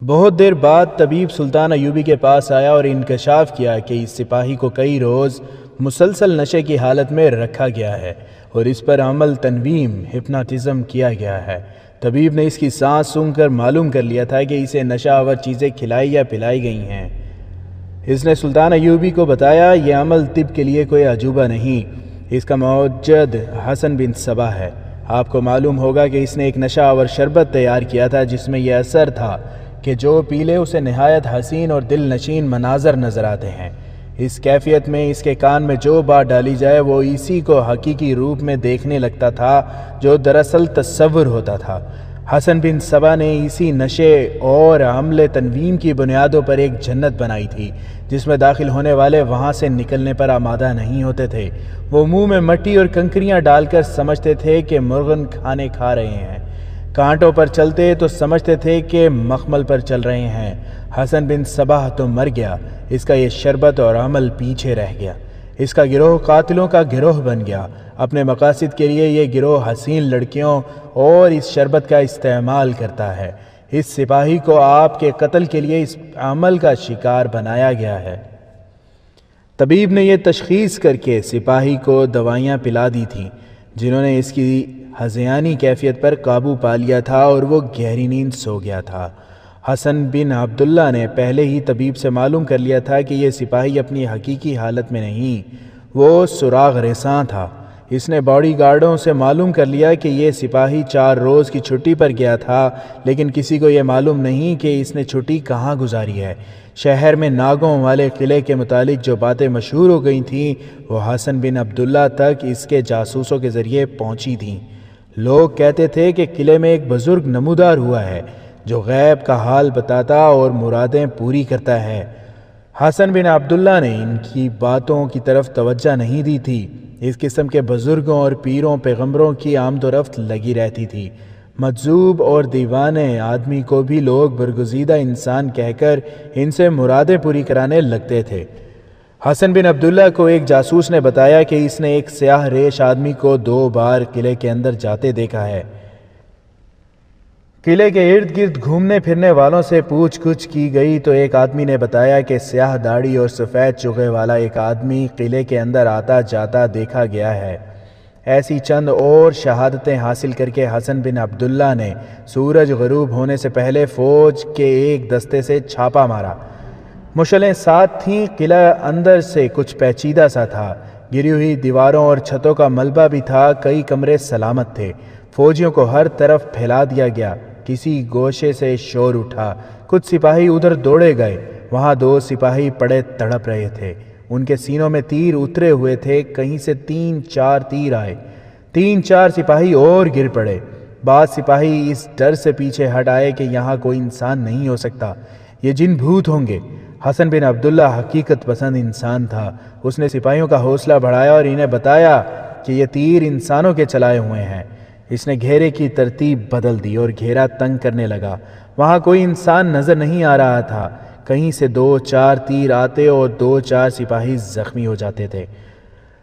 بہت دیر بعد طبیب سلطان ایوبی کے پاس آیا اور انکشاف کیا کہ اس سپاہی کو کئی روز مسلسل نشے کی حالت میں رکھا گیا ہے اور اس پر عمل تنویم ہپناٹزم کیا گیا ہے۔ طبیب نے اس کی سانس سونگھ کر معلوم کر لیا تھا کہ اسے نشہ آور چیزیں کھلائی یا پلائی گئی ہیں۔ اس نے سلطان ایوبی کو بتایا یہ عمل طب کے لیے کوئی عجوبہ نہیں، اس کا موجد حسن بن صبا ہے۔ آپ کو معلوم ہوگا کہ اس نے ایک نشہ آور شربت تیار کیا تھا جس میں یہ اثر تھا کہ جو پی لے اسے نہایت حسین اور دل نشین مناظر نظر آتے ہیں۔ اس کیفیت میں اس کے کان میں جو بات ڈالی جائے وہ اسی کو حقیقی روپ میں دیکھنے لگتا تھا جو دراصل تصور ہوتا تھا۔ حسن بن صبا نے اسی نشے اور عمل تنویم کی بنیادوں پر ایک جنت بنائی تھی جس میں داخل ہونے والے وہاں سے نکلنے پر آمادہ نہیں ہوتے تھے۔ وہ منہ میں مٹی اور کنکریاں ڈال کر سمجھتے تھے کہ مرغن کھانے کھا رہے ہیں، کانٹوں پر چلتے تو سمجھتے تھے کہ مخمل پر چل رہے ہیں۔ حسن بن صبا تو مر گیا، اس کا یہ شربت اور عمل پیچھے رہ گیا۔ اس کا گروہ قاتلوں کا گروہ بن گیا۔ اپنے مقاصد کے لیے یہ گروہ حسین لڑکیوں اور اس شربت کا استعمال کرتا ہے۔ اس سپاہی کو آپ کے قتل کے لیے اس عمل کا شکار بنایا گیا ہے۔ طبیب نے یہ تشخیص کر کے سپاہی کو دوائیاں پلا دی تھیں جنہوں نے اس کی ہذیانی کیفیت پر قابو پا لیا تھا اور وہ گہری نیند سو گیا تھا۔ حسن بن عبداللہ نے پہلے ہی طبیب سے معلوم کر لیا تھا کہ یہ سپاہی اپنی حقیقی حالت میں نہیں، وہ سراغ رساں تھا۔ اس نے باڈی گارڈوں سے معلوم کر لیا کہ یہ سپاہی 4 روز کی چھٹی پر گیا تھا، لیکن کسی کو یہ معلوم نہیں کہ اس نے چھٹی کہاں گزاری ہے۔ شہر میں ناگوں والے قلعے کے متعلق جو باتیں مشہور ہو گئی تھیں وہ حسن بن عبداللہ تک اس کے جاسوسوں کے ذریعے پہنچی تھیں۔ لوگ کہتے تھے کہ قلعے میں ایک بزرگ نمودار ہوا ہے جو غیب کا حال بتاتا اور مرادیں پوری کرتا ہے۔ حسن بن عبداللہ نے ان کی باتوں کی طرف توجہ نہیں دی تھی۔ اس قسم کے بزرگوں اور پیروں پیغمبروں کی آمد و رفت لگی رہتی تھی۔ مجذوب اور دیوانے آدمی کو بھی لوگ برگزیدہ انسان کہہ کر ان سے مرادیں پوری کرانے لگتے تھے۔ حسن بن عبداللہ کو ایک جاسوس نے بتایا کہ اس نے ایک سیاہ ریش آدمی کو 2 بار قلعے کے اندر جاتے دیکھا ہے۔ قلعے کے ارد گرد گھومنے پھرنے والوں سے پوچھ گچھ کی گئی تو ایک آدمی نے بتایا کہ سیاہ داڑھی اور سفید چغے والا ایک آدمی قلعے کے اندر آتا جاتا دیکھا گیا ہے۔ ایسی چند اور شہادتیں حاصل کر کے حسن بن عبداللہ نے سورج غروب ہونے سے پہلے فوج کے ایک دستے سے چھاپا مارا۔ مشعلیں ساتھ تھیں، قلعہ اندر سے کچھ پیچیدہ سا تھا، گری ہوئی دیواروں اور چھتوں کا ملبہ بھی تھا، کئی کمرے سلامت تھے۔ فوجیوں کو ہر طرف پھیلا دیا گیا۔ کسی گوشے سے شور اٹھا، کچھ سپاہی ادھر دوڑے گئے، وہاں 2 سپاہی پڑے تڑپ رہے تھے، ان کے سینوں میں تیر اترے ہوئے تھے، کہیں سے 3-4 تیر آئے، 3-4 سپاہی اور گر پڑے۔ بعض سپاہی اس ڈر سے پیچھے ہٹ آئے کہ یہاں کوئی انسان نہیں ہو سکتا، یہ جن بھوت ہوں گے۔ حسن بن عبداللہ حقیقت پسند انسان تھا، اس نے سپاہیوں کا حوصلہ بڑھایا اور انہیں بتایا کہ یہ تیر انسانوں کے چلائے ہوئے ہیں۔ اس نے گھیرے کی ترتیب بدل دی اور گھیرا تنگ کرنے لگا۔ وہاں کوئی انسان نظر نہیں آ رہا تھا، کہیں سے 2-4 تیر آتے اور 2-4 سپاہی زخمی ہو جاتے تھے۔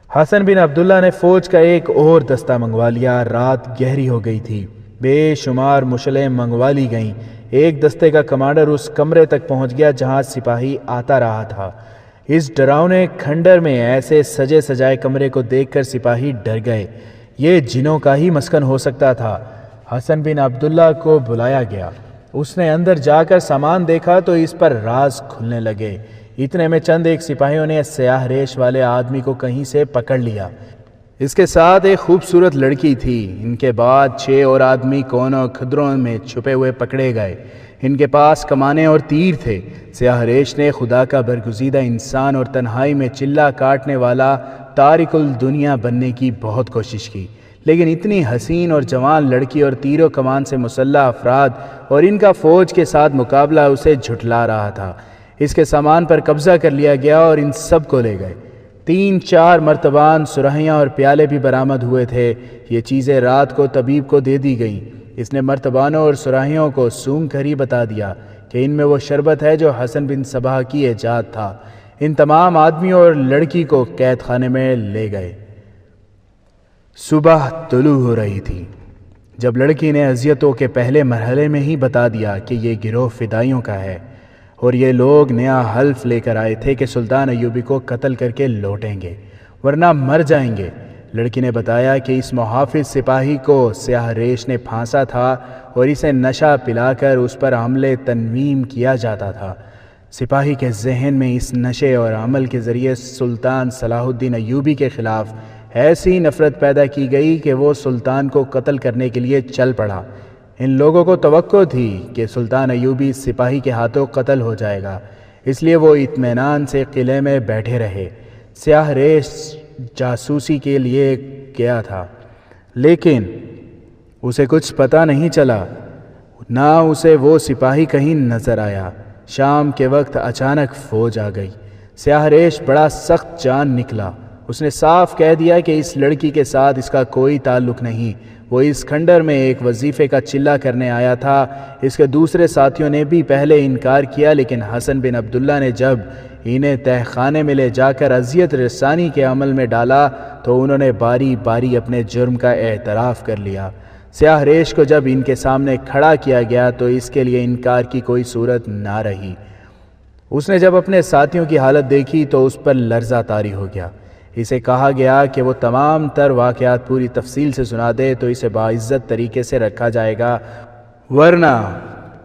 حسن بن عبداللہ نے فوج کا ایک اور دستہ منگوا لیا۔ رات گہری ہو گئی تھی، بے شمار مشعلیں منگوا لی گئیں۔ ایک دستے کا کمانڈر اس کمرے تک پہنچ گیا جہاں سپاہی آتا رہا تھا۔ اس ڈراؤنے کھنڈر میں ایسے سجے سجائے کمرے کو دیکھ کر سپاہی ڈر گئے، یہ جنوں کا ہی مسکن ہو سکتا تھا۔ حسن بن عبداللہ کو بلایا گیا، اس نے اندر جا کر سامان دیکھا تو اس پر راز کھلنے لگے۔ اتنے میں چند ایک سپاہیوں نے سیاہ ریش والے آدمی کو کہیں سے پکڑ لیا۔ اس کے ساتھ ایک خوبصورت لڑکی تھی۔ ان کے بعد 6 اور آدمی کونوں کھدروں میں چھپے ہوئے پکڑے گئے، ان کے پاس کمانیں اور تیر تھے۔ سیاہ ریش نے خدا کا برگزیدہ انسان اور تنہائی میں چلہ کاٹنے والا تارک الدنیا بننے کی بہت کوشش کی، لیکن اتنی حسین اور جوان لڑکی اور تیر و کمان سے مسلح افراد اور ان کا فوج کے ساتھ مقابلہ اسے جھٹلا رہا تھا۔ اس کے سامان پر قبضہ کر لیا گیا اور ان سب کو لے گئے۔ 3-4 مرتبان، سرہیاں اور پیالے بھی برآمد ہوئے تھے۔ یہ چیزیں رات کو طبیب کو دے دی گئیں۔ اس نے مرتبانوں اور سراہیوں کو سونگھ کر ہی بتا دیا کہ ان میں وہ شربت ہے جو حسن بن صبا کی ایجاد تھا۔ ان تمام آدمیوں اور لڑکی کو قید خانے میں لے گئے۔ صبح طلوع ہو رہی تھی، جب لڑکی نے اذیتوں کے پہلے مرحلے میں ہی بتا دیا کہ یہ گروہ فدائیوں کا ہے اور یہ لوگ نیا حلف لے کر آئے تھے کہ سلطان ایوبی کو قتل کر کے لوٹیں گے ورنہ مر جائیں گے، لڑکی نے بتایا کہ اس محافظ سپاہی کو سیاہ ریش نے پھانسا تھا اور اسے نشہ پلا کر اس پر حملے تنویم کیا جاتا تھا۔ سپاہی کے ذہن میں اس نشے اور عمل کے ذریعے سلطان صلاح الدین ایوبی کے خلاف ایسی نفرت پیدا کی گئی کہ وہ سلطان کو قتل کرنے کے لیے چل پڑا۔ ان لوگوں کو توقع تھی کہ سلطان ایوبی سپاہی کے ہاتھوں قتل ہو جائے گا، اس لیے وہ اطمینان سے قلعے میں بیٹھے رہے۔ سیاہ ریش جاسوسی کے لیے گیا تھا، لیکن اسے کچھ پتہ نہیں چلا، نہ اسے وہ سپاہی کہیں نظر آیا۔ شام کے وقت اچانک فوج آ گئی۔ سیاہ ریش بڑا سخت جان نکلا، اس نے صاف کہہ دیا کہ اس لڑکی کے ساتھ اس کا کوئی تعلق نہیں، وہ اس کھنڈر میں ایک وظیفے کا چلہ کرنے آیا تھا۔ اس کے دوسرے ساتھیوں نے بھی پہلے انکار کیا، لیکن حسن بن عبداللہ نے جب انہیں تہ خانے میں لے جا کر اذیت رسانی کے عمل میں ڈالا تو انہوں نے باری باری اپنے جرم کا اعتراف کر لیا۔ سیاہ ریش کو جب ان کے سامنے کھڑا کیا گیا تو اس کے لیے انکار کی کوئی صورت نہ رہی۔ اس نے جب اپنے ساتھیوں کی حالت دیکھی تو اس پر لرزہ طاری ہو گیا۔ اسے کہا گیا کہ وہ تمام تر واقعات پوری تفصیل سے سنا دے تو اسے باعزت طریقے سے رکھا جائے گا، ورنہ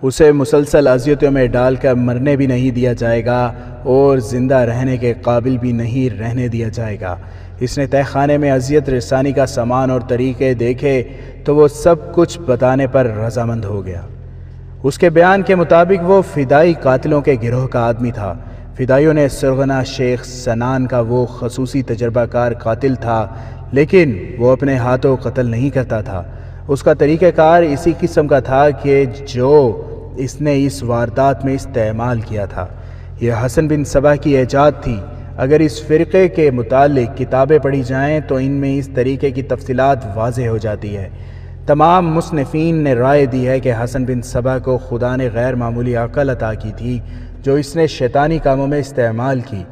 اسے مسلسل اذیتوں میں ڈال کر مرنے بھی نہیں دیا جائے گا اور زندہ رہنے کے قابل بھی نہیں رہنے دیا جائے گا۔ اس نے تہ خانے میں اذیت رسانی کا سامان اور طریقے دیکھے تو وہ سب کچھ بتانے پر رضامند ہو گیا۔ اس کے بیان کے مطابق وہ فدائی قاتلوں کے گروہ کا آدمی تھا۔ فدائیوں نے سرغنہ شیخ سنان کا وہ خصوصی تجربہ کار قاتل تھا، لیکن وہ اپنے ہاتھوں قتل نہیں کرتا تھا۔ اس کا طریقہ کار اسی قسم کا تھا کہ جو اس نے اس واردات میں استعمال کیا تھا۔ یہ حسن بن صبا کی ایجاد تھی۔ اگر اس فرقے کے متعلق کتابیں پڑھی جائیں تو ان میں اس طریقے کی تفصیلات واضح ہو جاتی ہے۔ تمام مصنفین نے رائے دی ہے کہ حسن بن صبا کو خدا نے غیر معمولی عقل عطا کی تھی جو اس نے شیطانی کاموں میں استعمال کی۔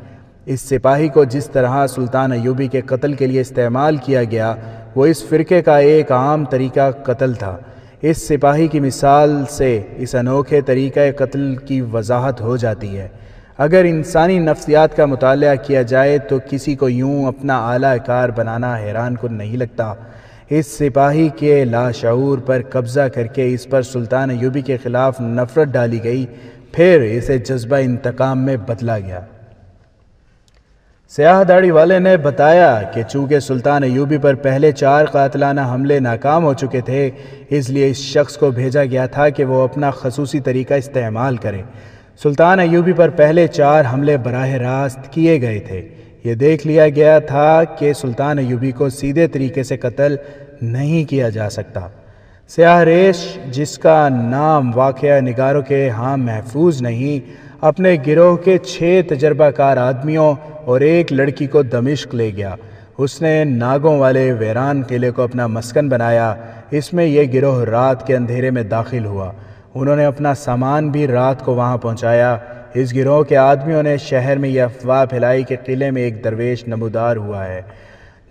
اس سپاہی کو جس طرح سلطان ایوبی کے قتل کے لیے استعمال کیا گیا وہ اس فرقے کا ایک عام طریقہ قتل تھا۔ اس سپاہی کی مثال سے اس انوکھے طریقہ قتل کی وضاحت ہو جاتی ہے۔ اگر انسانی نفسیات کا مطالعہ کیا جائے تو کسی کو یوں اپنا اعلیٰ کار بنانا حیران کن نہیں لگتا۔ اس سپاہی کے لاشعور پر قبضہ کر کے اس پر سلطان ایوبی کے خلاف نفرت ڈالی گئی، پھر اسے جذبہ انتقام میں بدلا گیا۔ سیاہ داڑھی والے نے بتایا کہ چونکہ سلطان ایوبی پر پہلے 4 قاتلانہ حملے ناکام ہو چکے تھے، اس لیے اس شخص کو بھیجا گیا تھا کہ وہ اپنا خصوصی طریقہ استعمال کرے۔ سلطان ایوبی پر پہلے 4 حملے براہ راست کیے گئے تھے۔ یہ دیکھ لیا گیا تھا کہ سلطان ایوبی کو سیدھے طریقے سے قتل نہیں کیا جا سکتا۔ سیاہ ریش، جس کا نام واقعہ نگاروں کے ہاں محفوظ نہیں، اپنے گروہ کے 6 تجربہ کار آدمیوں اور ایک لڑکی کو دمشق لے گیا۔ اس نے ناگوں والے ویران قلعے کو اپنا مسکن بنایا۔ اس میں یہ گروہ رات کے اندھیرے میں داخل ہوا۔ انہوں نے اپنا سامان بھی رات کو وہاں پہنچایا۔ اس گروہ کے آدمیوں نے شہر میں یہ افواہ پھیلائی کہ قلعے میں ایک درویش نمودار ہوا ہے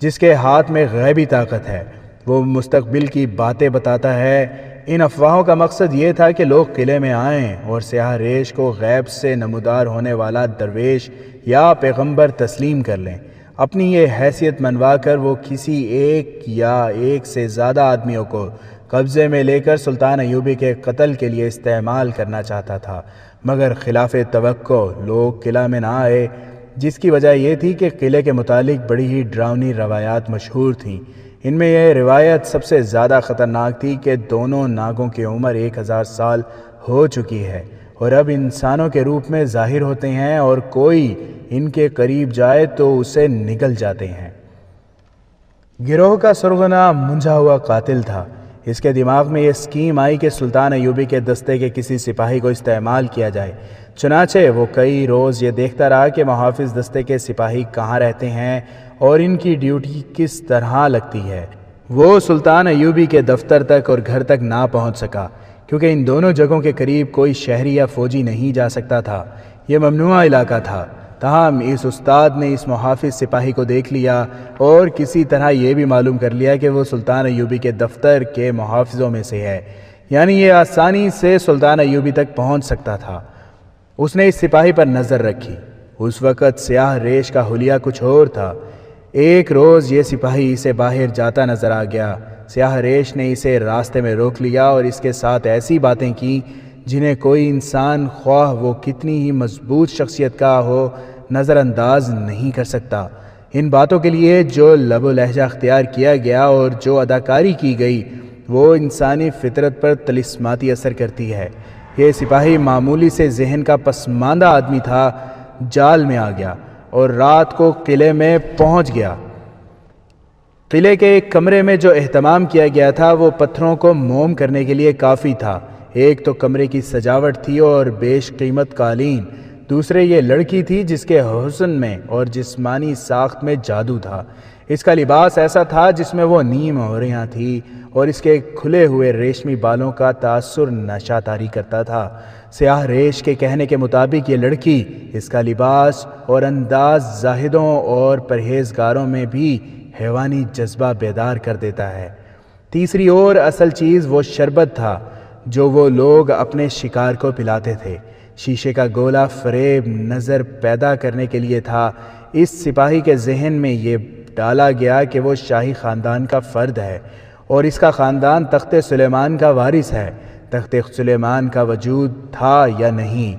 جس کے ہاتھ میں غیبی طاقت ہے، وہ مستقبل کی باتیں بتاتا ہے۔ ان افواہوں کا مقصد یہ تھا کہ لوگ قلعے میں آئیں اور سیاہ ریش کو غیب سے نمودار ہونے والا درویش یا پیغمبر تسلیم کر لیں۔ اپنی یہ حیثیت منوا کر وہ کسی ایک یا ایک سے زیادہ آدمیوں کو قبضے میں لے کر سلطان ایوبی کے قتل کے لیے استعمال کرنا چاہتا تھا، مگر خلاف توقع لوگ قلعہ میں نہ آئے، جس کی وجہ یہ تھی کہ قلعے کے متعلق بڑی ہی ڈراؤنی روایات مشہور تھیں۔ ان میں یہ روایت سب سے زیادہ خطرناک تھی کہ دونوں ناگوں کی عمر 1000 سال ہو چکی ہے اور اب انسانوں کے روپ میں ظاہر ہوتے ہیں، اور کوئی ان کے قریب جائے تو اسے نگل جاتے ہیں۔ گروہ کا سرغنہ منجھا ہوا قاتل تھا۔ اس کے دماغ میں یہ اسکیم آئی کہ سلطان ایوبی کے دستے کے کسی سپاہی کو استعمال کیا جائے۔ چنانچہ وہ کئی روز یہ دیکھتا رہا کہ محافظ دستے کے سپاہی کہاں رہتے ہیں اور ان کی ڈیوٹی کس طرح لگتی ہے۔ وہ سلطان ایوبی کے دفتر تک اور گھر تک نہ پہنچ سکا، کیونکہ ان دونوں جگہوں کے قریب کوئی شہری یا فوجی نہیں جا سکتا تھا۔ یہ ممنوعہ علاقہ تھا۔ تاہم اس استاد نے اس محافظ سپاہی کو دیکھ لیا اور کسی طرح یہ بھی معلوم کر لیا کہ وہ سلطان ایوبی کے دفتر کے محافظوں میں سے ہے، یعنی یہ آسانی سے سلطان ایوبی تک پہنچ سکتا تھا۔ اس نے اس سپاہی پر نظر رکھی۔ اس وقت سیاہ ریش کا حلیہ کچھ اور تھا۔ ایک روز یہ سپاہی اسے باہر جاتا نظر آ گیا۔ سیاہ ریش نے اسے راستے میں روک لیا اور اس کے ساتھ ایسی باتیں کی جنہیں کوئی انسان خواہ وہ کتنی ہی مضبوط شخصیت کا ہو نظر انداز نہیں کر سکتا۔ ان باتوں کے لیے جو لب و لہجہ اختیار کیا گیا اور جو اداکاری کی گئی وہ انسانی فطرت پر طلسماتی اثر کرتی ہے۔ یہ سپاہی معمولی سے ذہن کا پسماندہ آدمی تھا، جال میں آ گیا اور رات کو قلعے میں پہنچ گیا۔ قلعے کے ایک کمرے میں جو اہتمام کیا گیا تھا وہ پتھروں کو موم کرنے کے لیے کافی تھا۔ ایک تو کمرے کی سجاوٹ تھی اور بیش قیمت قالین، دوسرے یہ لڑکی تھی جس کے حسن میں اور جسمانی ساخت میں جادو تھا۔ اس کا لباس ایسا تھا جس میں وہ نیم عوریاں تھی اور اس کے کھلے ہوئے ریشمی بالوں کا تاثر نشہ طاری کرتا تھا۔ سیاہ ریش کے کہنے کے مطابق یہ لڑکی، اس کا لباس اور انداز زاہدوں اور پرہیزگاروں میں بھی حیوانی جذبہ بیدار کر دیتا ہے۔ تیسری اور اصل چیز وہ شربت تھا جو وہ لوگ اپنے شکار کو پلاتے تھے۔ شیشے کا گولا فریب نظر پیدا کرنے کے لیے تھا۔ اس سپاہی کے ذہن میں یہ ڈالا گیا کہ وہ شاہی خاندان کا فرد ہے اور اس کا خاندان تخت سلیمان کا وارث ہے۔ تخت سلیمان کا وجود تھا یا نہیں،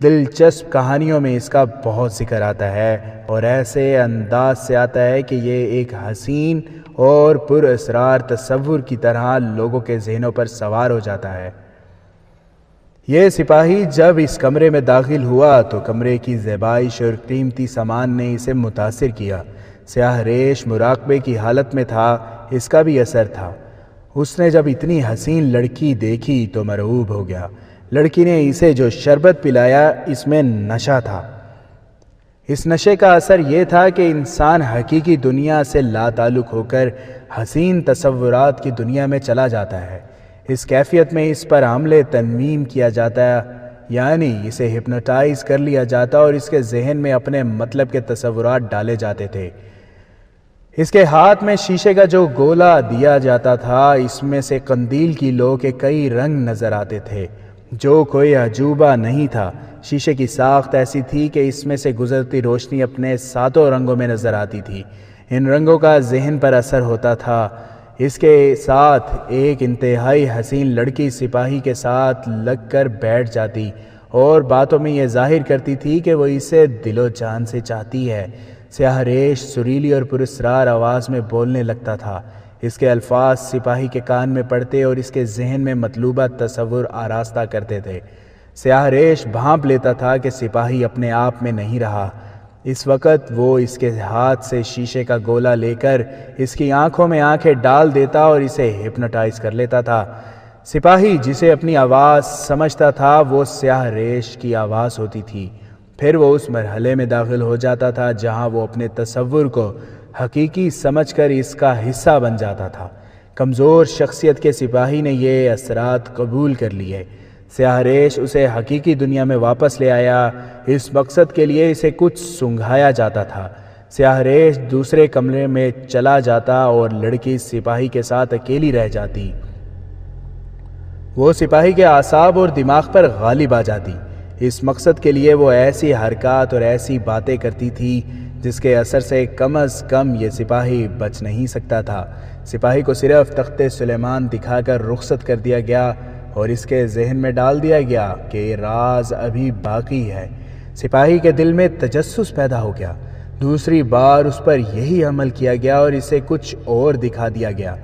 دلچسپ کہانیوں میں اس کا بہت ذکر آتا ہے اور ایسے انداز سے آتا ہے کہ یہ ایک حسین اور پر اسرار تصور کی طرح لوگوں کے ذہنوں پر سوار ہو جاتا ہے۔ یہ سپاہی جب اس کمرے میں داخل ہوا تو کمرے کی زیبائش اور قیمتی سامان نے اسے متاثر کیا۔ سیاہ ریش مراقبے کی حالت میں تھا، اس کا بھی اثر تھا۔ اس نے جب اتنی حسین لڑکی دیکھی تو مرعوب ہو گیا۔ لڑکی نے اسے جو شربت پلایا اس میں نشہ تھا۔ اس نشے کا اثر یہ تھا کہ انسان حقیقی دنیا سے لا تعلق ہو کر حسین تصورات کی دنیا میں چلا جاتا ہے۔ اس کیفیت میں اس پر عمل تنویم کیا جاتا ہے، یعنی اسے ہپنوٹائز کر لیا جاتا اور اس کے ذہن میں اپنے مطلب کے تصورات ڈالے جاتے تھے۔ اس کے ہاتھ میں شیشے کا جو گولا دیا جاتا تھا اس میں سے قندیل کی لو کے کئی رنگ نظر آتے تھے، جو کوئی عجوبہ نہیں تھا۔ شیشے کی ساخت ایسی تھی کہ اس میں سے گزرتی روشنی اپنے 7 رنگوں میں نظر آتی تھی۔ ان رنگوں کا ذہن پر اثر ہوتا تھا۔ اس کے ساتھ ایک انتہائی حسین لڑکی سپاہی کے ساتھ لگ کر بیٹھ جاتی اور باتوں میں یہ ظاہر کرتی تھی کہ وہ اسے دل و جان سے چاہتی ہے۔ سیاہ ریش سریلی اور پراسرار آواز میں بولنے لگتا تھا۔ اس کے الفاظ سپاہی کے کان میں پڑتے اور اس کے ذہن میں مطلوبہ تصور آراستہ کرتے تھے۔ سیاہ ریش بھانپ لیتا تھا کہ سپاہی اپنے آپ میں نہیں رہا۔ اس وقت وہ اس کے ہاتھ سے شیشے کا گولا لے کر اس کی آنکھوں میں آنکھیں ڈال دیتا اور اسے ہپنوٹائز کر لیتا تھا۔ سپاہی جسے اپنی آواز سمجھتا تھا وہ سیاہ ریش کی آواز ہوتی تھی۔ پھر وہ اس مرحلے میں داخل ہو جاتا تھا جہاں وہ اپنے تصور کو حقیقی سمجھ کر اس کا حصہ بن جاتا تھا۔ کمزور شخصیت کے سپاہی نے یہ اثرات قبول کر لیے۔ سیاہ ریش اسے حقیقی دنیا میں واپس لے آیا۔ اس مقصد کے لیے اسے کچھ سنگھایا جاتا تھا۔ سیاہ ریش دوسرے کمرے میں چلا جاتا اور لڑکی سپاہی کے ساتھ اکیلی رہ جاتی۔ وہ سپاہی کے اعصاب اور دماغ پر غالب آ جاتی۔ اس مقصد کے لیے وہ ایسی حرکات اور ایسی باتیں کرتی تھی جس کے اثر سے کم از کم یہ سپاہی بچ نہیں سکتا تھا۔ سپاہی کو صرف تخت سلیمان دکھا کر رخصت کر دیا گیا اور اس کے ذہن میں ڈال دیا گیا کہ یہ راز ابھی باقی ہے۔ سپاہی کے دل میں تجسس پیدا ہو گیا۔ دوسری بار اس پر یہی عمل کیا گیا اور اسے کچھ اور دکھا دیا گیا۔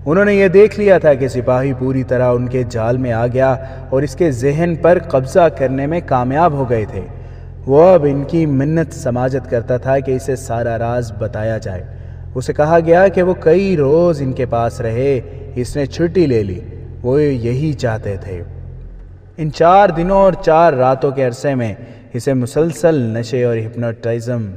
انہوں نے یہ دیکھ لیا تھا کہ سپاہی پوری طرح ان کے جال میں آ گیا اور اس کے ذہن پر قبضہ کرنے میں کامیاب ہو گئے تھے۔ وہ اب ان کی منت سماجت کرتا تھا کہ اسے سارا راز بتایا جائے۔ اسے کہا گیا کہ وہ کئی روز ان کے پاس رہے۔ اس نے چھٹی لے لی۔ وہ یہی چاہتے تھے۔ ان 4 دنوں اور 4 راتوں کے عرصے میں اسے مسلسل نشے اور ہپنوٹائزم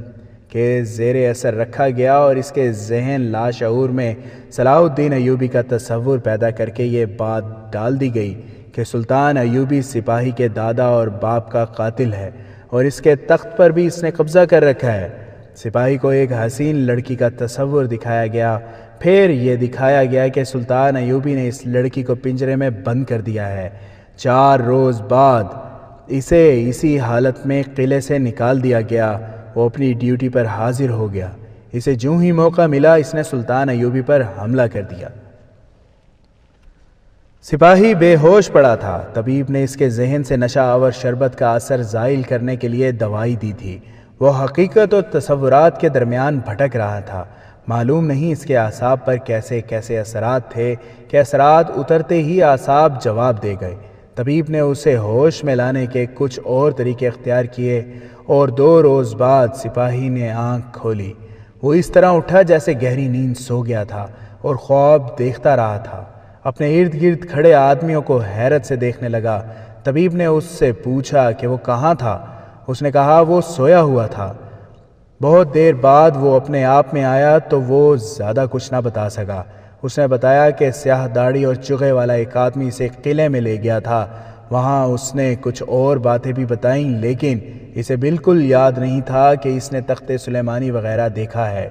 کے زیر اثر رکھا گیا اور اس کے ذہن لاشعور میں صلاح الدین ایوبی کا تصور پیدا کر کے یہ بات ڈال دی گئی کہ سلطان ایوبی سپاہی کے دادا اور باپ کا قاتل ہے اور اس کے تخت پر بھی اس نے قبضہ کر رکھا ہے۔ سپاہی کو ایک حسین لڑکی کا تصور دکھایا گیا، پھر یہ دکھایا گیا کہ سلطان ایوبی نے اس لڑکی کو پنجرے میں بند کر دیا ہے۔ 4 روز بعد اسے اسی حالت میں قلعے سے نکال دیا گیا۔ وہ اپنی ڈیوٹی پر حاضر ہو گیا۔ اسے جو ہی موقع ملا اس نے سلطان ایوبی پر حملہ کر دیا۔ سپاہی بے ہوش پڑا تھا۔ طبیب نے اس کے ذہن سے نشہ آور شربت کا اثر زائل کرنے کے لیے دوائی دی تھی۔ وہ حقیقت اور تصورات کے درمیان بھٹک رہا تھا۔ معلوم نہیں اس کے اعصاب پر کیسے کیسے اثرات تھے کہ اثرات اترتے ہی اعصاب جواب دے گئے۔ طبیب نے اسے ہوش میں لانے کے کچھ اور طریقے اختیار کیے اور 2 روز بعد سپاہی نے آنکھ کھولی۔ وہ اس طرح اٹھا جیسے گہری نیند سو گیا تھا اور خواب دیکھتا رہا تھا۔ اپنے ارد گرد کھڑے آدمیوں کو حیرت سے دیکھنے لگا۔ طبیب نے اس سے پوچھا کہ وہ کہاں تھا۔ اس نے کہا وہ سویا ہوا تھا۔ بہت دیر بعد وہ اپنے آپ میں آیا تو وہ زیادہ کچھ نہ بتا سکا۔ اس نے بتایا کہ سیاہ داڑھی اور چغے والا ایک آدمی اسے قلعے میں لے گیا تھا۔ وہاں اس نے کچھ اور باتیں بھی بتائیں، لیکن اسے بالکل یاد نہیں تھا کہ اس نے تخت سلیمانی وغیرہ دیکھا ہے۔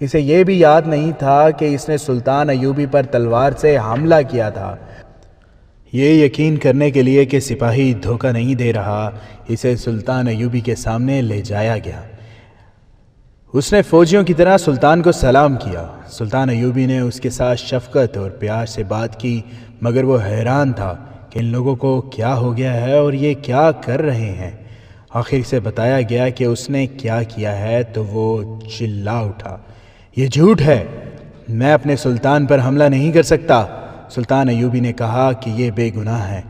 اسے یہ بھی یاد نہیں تھا کہ اس نے سلطان ایوبی پر تلوار سے حملہ کیا تھا۔ یہ یقین کرنے کے لیے کہ سپاہی دھوکہ نہیں دے رہا، اسے سلطان ایوبی کے سامنے لے جایا گیا۔ اس نے فوجیوں کی طرح سلطان کو سلام کیا۔ سلطان ایوبی نے اس کے ساتھ شفقت اور پیار سے بات کی، مگر وہ حیران تھا کہ ان لوگوں کو کیا ہو گیا ہے اور یہ کیا کر رہے ہیں۔ آخر سے بتایا گیا کہ اس نے کیا کیا ہے تو وہ چلا اٹھا، یہ جھوٹ ہے، میں اپنے سلطان پر حملہ نہیں کر سکتا۔ سلطان ایوبی نے کہا کہ یہ بے گناہ ہے،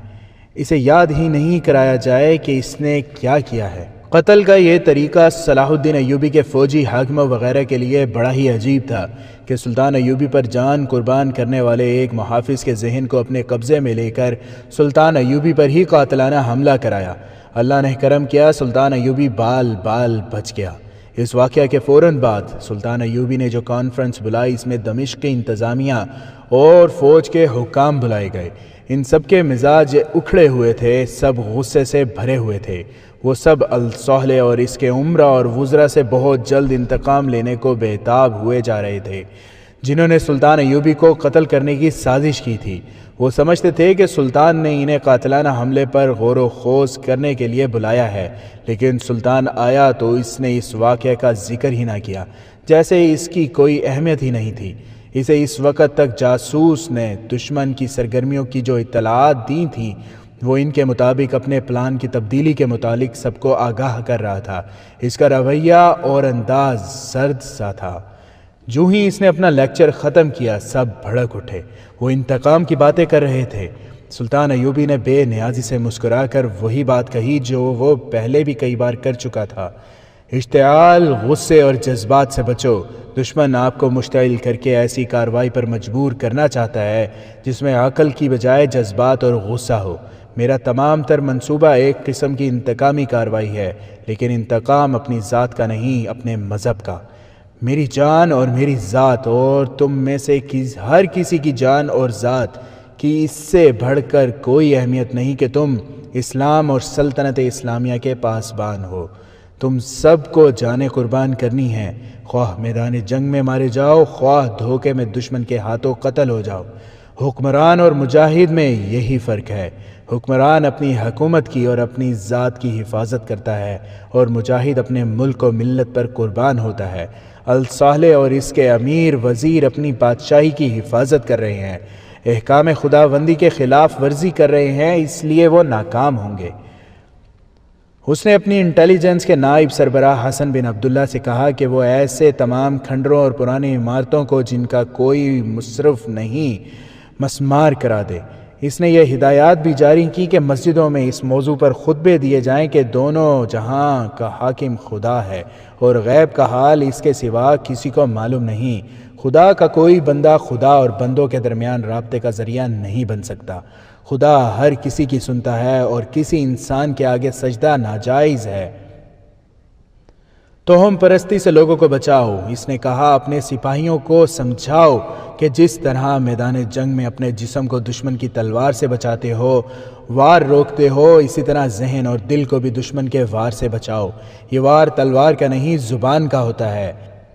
اسے یاد ہی نہیں کرایا جائے کہ اس نے کیا کیا ہے۔ قتل کا یہ طریقہ صلاح الدین ایوبی کے فوجی حاکموں وغیرہ کے لیے بڑا ہی عجیب تھا کہ سلطان ایوبی پر جان قربان کرنے والے ایک محافظ کے ذہن کو اپنے قبضے میں لے کر سلطان ایوبی پر ہی قاتلانہ حملہ کرایا۔ اللہ نے کرم کیا، سلطان ایوبی بال بال بچ گیا۔ اس واقعہ کے فوراً بعد سلطان ایوبی نے جو کانفرنس بلائی، اس میں دمشق کی انتظامیہ اور فوج کے حکام بلائے گئے۔ ان سب کے مزاج اکھڑے ہوئے تھے، سب غصے سے بھرے ہوئے تھے۔ وہ سب الصالح اور اس کے عمرہ اور وزراء سے بہت جلد انتقام لینے کو بےتاب ہوئے جا رہے تھے، جنہوں نے سلطان ایوبی کو قتل کرنے کی سازش کی تھی۔ وہ سمجھتے تھے کہ سلطان نے انہیں قاتلانہ حملے پر غور و خوض کرنے کے لیے بلایا ہے، لیکن سلطان آیا تو اس نے اس واقعے کا ذکر ہی نہ کیا، جیسے اس کی کوئی اہمیت ہی نہیں تھی۔ اسے اس وقت تک جاسوس نے دشمن کی سرگرمیوں کی جو اطلاعات دی تھیں، وہ ان کے مطابق اپنے پلان کی تبدیلی کے متعلق سب کو آگاہ کر رہا تھا۔ اس کا رویہ اور انداز سرد سا تھا۔ جو ہی اس نے اپنا لیکچر ختم کیا، سب بھڑک اٹھے۔ وہ انتقام کی باتیں کر رہے تھے۔ سلطان ایوبی نے بے نیازی سے مسکرا کر وہی بات کہی جو وہ پہلے بھی کئی بار کر چکا تھا۔ اشتعال، غصے اور جذبات سے بچو۔ دشمن آپ کو مشتعل کر کے ایسی کارروائی پر مجبور کرنا چاہتا ہے جس میں عقل کی بجائے جذبات اور غصہ ہو۔ میرا تمام تر منصوبہ ایک قسم کی انتقامی کارروائی ہے، لیکن انتقام اپنی ذات کا نہیں، اپنے مذہب کا۔ میری جان اور میری ذات اور تم میں سے ہر کسی کی جان اور ذات کی اس سے بڑھ کر کوئی اہمیت نہیں کہ تم اسلام اور سلطنت اسلامیہ کے پاسبان ہو۔ تم سب کو جانیں قربان کرنی ہے، خواہ میدان جنگ میں مارے جاؤ، خواہ دھوکے میں دشمن کے ہاتھوں قتل ہو جاؤ۔ حکمران اور مجاہد میں یہی فرق ہے۔ حکمران اپنی حکومت کی اور اپنی ذات کی حفاظت کرتا ہے اور مجاہد اپنے ملک و ملت پر قربان ہوتا ہے۔ الصالح اور اس کے امیر وزیر اپنی بادشاہی کی حفاظت کر رہے ہیں، احکام خداوندی کے خلاف ورزی کر رہے ہیں، اس لیے وہ ناکام ہوں گے۔ اس نے اپنی انٹیلیجنس کے نائب سربراہ حسن بن عبداللہ سے کہا کہ وہ ایسے تمام کھنڈروں اور پرانی عمارتوں کو جن کا کوئی مصرف نہیں مسمار کرا دے۔ اس نے یہ ہدایات بھی جاری کی کہ مسجدوں میں اس موضوع پر خطبے دیے جائیں کہ دونوں جہاں کا حاکم خدا ہے اور غیب کا حال اس کے سوا کسی کو معلوم نہیں۔ خدا کا کوئی بندہ خدا اور بندوں کے درمیان رابطے کا ذریعہ نہیں بن سکتا۔ خدا ہر کسی کی سنتا ہے اور کسی انسان کے آگے سجدہ ناجائز ہے۔ توہم پرستی سے لوگوں کو بچاؤ۔ اس نے کہا اپنے سپاہیوں کو سمجھاؤ کہ جس طرح میدان جنگ میں اپنے جسم کو دشمن کی تلوار سے بچاتے ہو، وار روکتے ہو، اسی طرح ذہن اور دل کو بھی دشمن کے وار سے بچاؤ۔ یہ وار تلوار کا نہیں، زبان کا ہوتا ہے۔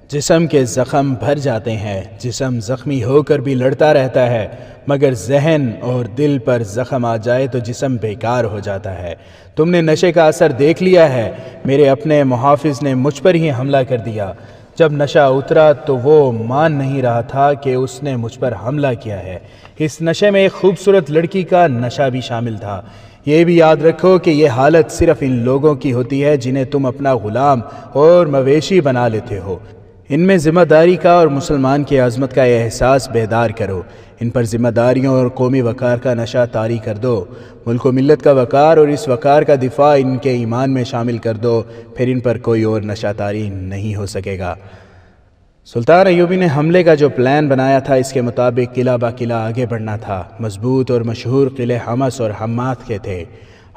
جسم کے زخم بھر جاتے ہیں، جسم زخمی ہو کر بھی لڑتا رہتا ہے، مگر ذہن اور دل پر زخم آ جائے تو جسم بیکار ہو جاتا ہے۔ تم نے نشے کا اثر دیکھ لیا ہے۔ میرے اپنے محافظ نے مجھ پر ہی حملہ کر دیا۔ جب نشہ اترا تو وہ مان نہیں رہا تھا کہ اس نے مجھ پر حملہ کیا ہے۔ اس نشے میں ایک خوبصورت لڑکی کا نشہ بھی شامل تھا۔ یہ بھی یاد رکھو کہ یہ حالت صرف ان لوگوں کی ہوتی ہے جنہیں تم اپنا غلام اور مویشی بنا لیتے ہو۔ ان میں ذمہ داری کا اور مسلمان کی عظمت کا احساس بیدار کرو۔ ان پر ذمہ داریوں اور قومی وقار کا نشہ طاری کر دو۔ ملک و ملت کا وقار اور اس وقار کا دفاع ان کے ایمان میں شامل کر دو، پھر ان پر کوئی اور نشہ طاری نہیں ہو سکے گا۔ سلطان ایوبی نے حملے کا جو پلان بنایا تھا، اس کے مطابق قلعہ با قلعہ آگے بڑھنا تھا۔ مضبوط اور مشہور قلعے حمص اور حمات کے تھے۔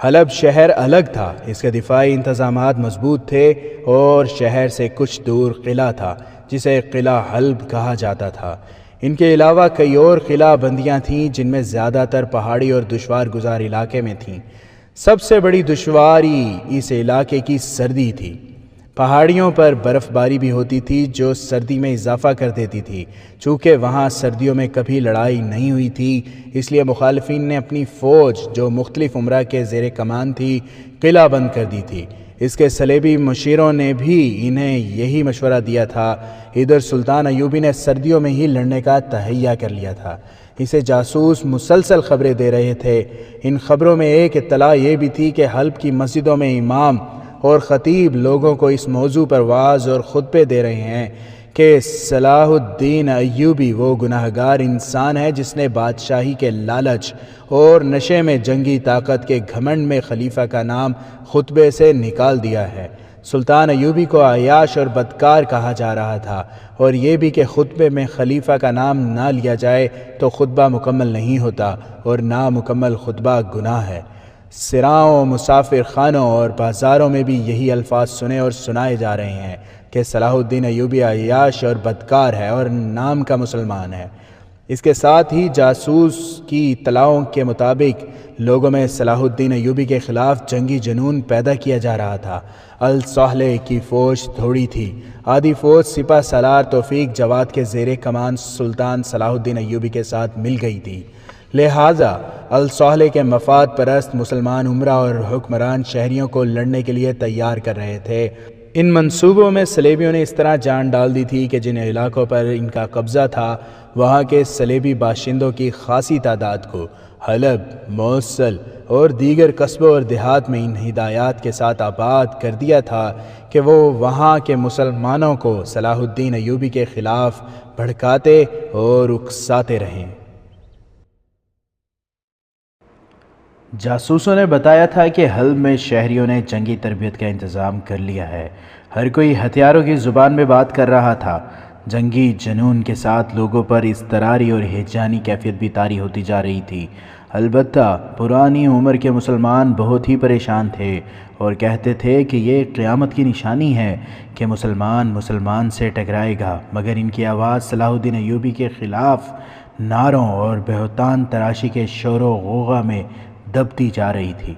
حلب شہر الگ تھا، اس کے دفاعی انتظامات مضبوط تھے، اور شہر سے کچھ دور قلعہ تھا جسے قلعہ حلب کہا جاتا تھا۔ ان کے علاوہ کئی اور قلعہ بندیاں تھیں جن میں زیادہ تر پہاڑی اور دشوار گزار علاقے میں تھیں۔ سب سے بڑی دشواری اس علاقے کی سردی تھی۔ پہاڑیوں پر برف باری بھی ہوتی تھی جو سردی میں اضافہ کر دیتی تھی۔ چونکہ وہاں سردیوں میں کبھی لڑائی نہیں ہوئی تھی، اس لیے مخالفین نے اپنی فوج جو مختلف امراء کے زیر کمان تھی قلعہ بند کر دی تھی۔ اس کے صلیبی مشیروں نے بھی انہیں یہی مشورہ دیا تھا۔ ادھر سلطان ایوبی نے سردیوں میں ہی لڑنے کا تہیہ کر لیا تھا۔ اسے جاسوس مسلسل خبریں دے رہے تھے۔ ان خبروں میں ایک اطلاع یہ بھی تھی کہ حلب کی مسجدوں میں امام اور خطیب لوگوں کو اس موضوع پر وعظ اور خطبے دے رہے ہیں کہ صلاح الدین ایوبی وہ گناہگار انسان ہے جس نے بادشاہی کے لالچ اور نشے میں جنگی طاقت کے گھمنڈ میں خلیفہ کا نام خطبے سے نکال دیا ہے۔ سلطان ایوبی کو عیاش اور بدکار کہا جا رہا تھا، اور یہ بھی کہ خطبے میں خلیفہ کا نام نہ لیا جائے تو خطبہ مکمل نہیں ہوتا، اور نامکمل خطبہ گناہ ہے۔ سراؤں، مسافر خانوں اور بازاروں میں بھی یہی الفاظ سنے اور سنائے جا رہے ہیں کہ صلاح الدین ایوبی عیاش اور بدکار ہے اور نام کا مسلمان ہے۔ اس کے ساتھ ہی جاسوس کی اطلاعوں کے مطابق لوگوں میں صلاح الدین ایوبی کے خلاف جنگی جنون پیدا کیا جا رہا تھا۔ الصالح کی فوج تھوڑی تھی۔ آدھی فوج سپہ سالار توفیق جواد کے زیر کمان سلطان صلاح الدین ایوبی کے ساتھ مل گئی تھی، لہٰذا الصالح کے مفاد پرست مسلمان امراء اور حکمران شہریوں کو لڑنے کے لیے تیار کر رہے تھے۔ ان منصوبوں میں صلیبیوں نے اس طرح جان ڈال دی تھی کہ جن علاقوں پر ان کا قبضہ تھا وہاں کے صلیبی باشندوں کی خاصی تعداد کو حلب، موصل اور دیگر قصبوں اور دیہات میں ان ہدایات کے ساتھ آباد کر دیا تھا کہ وہ وہاں کے مسلمانوں کو صلاح الدین ایوبی کے خلاف بھڑکاتے اور اکساتے رہیں۔ جاسوسوں نے بتایا تھا کہ حلب میں شہریوں نے جنگی تربیت کا انتظام کر لیا ہے۔ ہر کوئی ہتھیاروں کی زبان میں بات کر رہا تھا۔ جنگی جنون کے ساتھ لوگوں پر اضطراری اور ہیجانی کیفیت بھی طاری ہوتی جا رہی تھی۔ البتہ پرانی عمر کے مسلمان بہت ہی پریشان تھے اور کہتے تھے کہ یہ قیامت کی نشانی ہے کہ مسلمان سے ٹکرائے گا، مگر ان کی آواز صلاح الدین ایوبی کے خلاف نعروں اور بہتان تراشی کے شور و غوغا میں دبتی جا رہی تھی۔